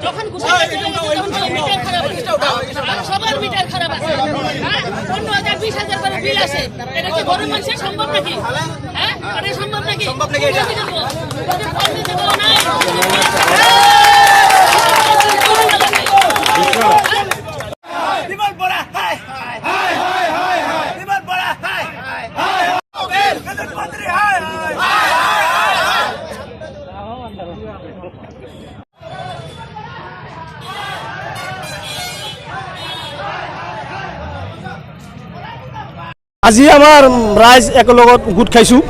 যখন সবার মিটার খারাপ আছে 15,000 20,000 করে বিল আসে, এটা কি গরিব মানুষের সম্ভব নাকি? হ্যাঁ, এটা সম্ভব নাকি? আজি আমার রাইজ একলগত গোট খাইছোঁ।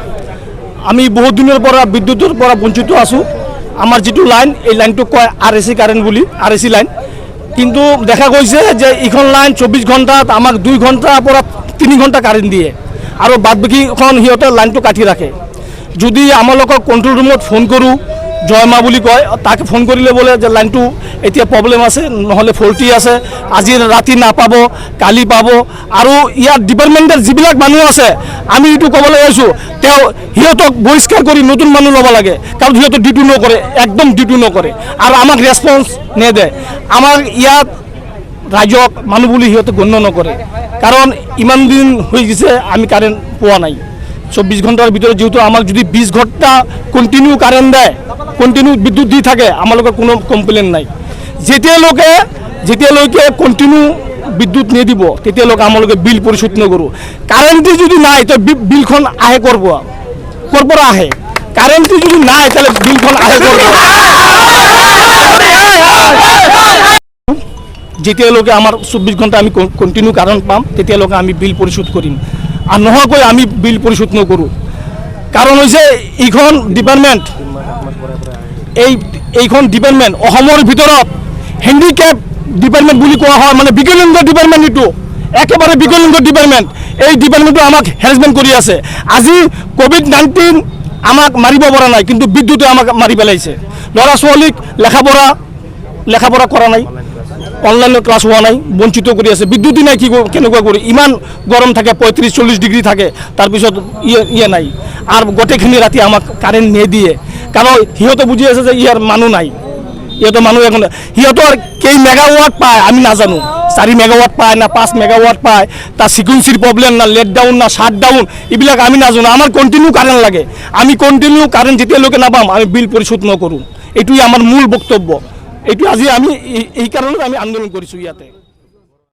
আমি বহুত দিনের পৰা বিদ্যুতের পৰা বঞ্চিত আছোঁ। আমার যেটো লাইন, এই লাইনটো কয় RAC কারেন্ট বুলি, RAC লাইন। কিন্তু দেখা গৈছে যে এইখন লাইন 24 ঘণ্টাত আমাক 2 ঘণ্টাৰ পৰা 3 ঘণ্টা কারেন্ট দিয়ে আৰু বাদবাকীখন সিহঁতে লাইনটো কাটি ৰাখে। যদি আমালোকক কন্ট্রোল রুমত ফোন কৰোঁ, জয়মা বুলি কয়, তাকে ফোন কৰিলে বোলে যে লাইনটো এতিয়া প্ৰব্লেম আছে, নহ'লে ফল্টি আছে, আজি ৰাতি নাপাব, কালি পাব। আৰু ইয়াত ডিপাৰ্টমেণ্টের যিবিলাক মানুহ আছে, আমি এইটো ক'বলৈ আহিছোঁ, তেওঁ সিহঁতক বহিষ্কাৰ কৰি নতুন মানুহ ল'ব লাগে, কাৰণ সিহঁতে ডিউটি নকৰে, একদম ডিউটি নকৰে আৰু আমাক ৰেছপন্স নেদে। আমাৰ ইয়াত ৰাইজক মানুহ বুলি সিহঁতে গণ্য নকৰে, কাৰণ ইমান দিন হৈ গৈছে আমি কাৰেণ্ট পোৱা নাই। 24 ঘণ্টার ভিতরে যেহেতু আমাক যদি 20 ঘণ্টা কন্টিনিউ কারেন্ট দেয়, কন্টিনিউ বিদ্যুৎ দি থাকে, আমালোকের কোনো কমপ্লেন নাই। যেতিয়ালৈকে কন্টিনিউ বিদ্যুৎ নিদিব তেতিয়ালৈকে আমালোকে বিল পরিশোধ নকৰোঁ। কারেন্টটি যদি নাই তো বিলখন আহে ক'ৰ পৰা আহে? কারেন্টটি যদি নাই তাহলে বিলখন আহে ক'ৰ পৰা? যেতিয়ালৈকে আমাৰ 24 ঘণ্টা আমি কন্টিনিউ কারেন্ট পাম তেতিয়ালৈকে আমি বিল পরিশোধ কৰিম, আর নহয়কৈ আমি বিল পরিশোধ নকৰোঁ। কাৰণ হৈছে এইখন ডিপাৰ্টমেণ্ট, এইখন ডিপাৰ্টমেণ্ট অসমৰ ভিতৰত হেণ্ডিকেপ ডিপাৰ্টমেণ্ট বুলি কোৱা হয়, মানে বিকলাংগ ডিপাৰ্টমেণ্ট। এইটো একেবাৰে বিকলাংগ ডিপাৰ্টমেণ্ট। এই ডিপাৰ্টমেণ্টটো আমাক হেৰাসমেণ্ট কৰি আছে। আজি COVID-19 আমাক মাৰিব পৰা নাই, কিন্তু বিদ্যুতে আমাক মাৰি পেলাইছে। ল'ৰা ছোৱালীক লেখাপঢ়া কৰা নাই, অনলাইনত ক্লাছ হোৱা নাই, বঞ্চিত কৰি আছে। বিদ্যুতেই নাই, কেনেকুৱা কৰি? ইমান গৰম থাকে, 35-40 ডিগ্ৰী থাকে, তাৰপিছত ইয়ে নাই। আৰু গোটেইখিনি ৰাতি আমাক কাৰেণ্ট নিদিয়ে, কাৰণ সিহঁতে বুজি আছে যে ইয়াৰ মানুহ নাই, সিহঁতৰ মানুহ এখন। সিহঁতৰ কেই মেগাৱাট পায় আমি নাজানো, 4 মেগাৱাট পায় না 5 মেগাৱাট পায়, তাৰ সিকুৱেন্সিৰ প্ৰব্লেম না লেট ডাউন না শাট ডাউন, এইবিলাক আমি নাজানো। আমাৰ কণ্টিনিউ কাৰেণ্ট লাগে, আমি কণ্টিনিউ কাৰেণ্ট যেতিয়ালৈকে নাপাম আমি বিল পৰিশোধ নকৰোঁ। এইটোৱে আমাৰ মূল বক্তব্য। এইটো আজি আমি এই কাৰণত আমি আন্দোলন কৰিছোঁ ইয়াতে।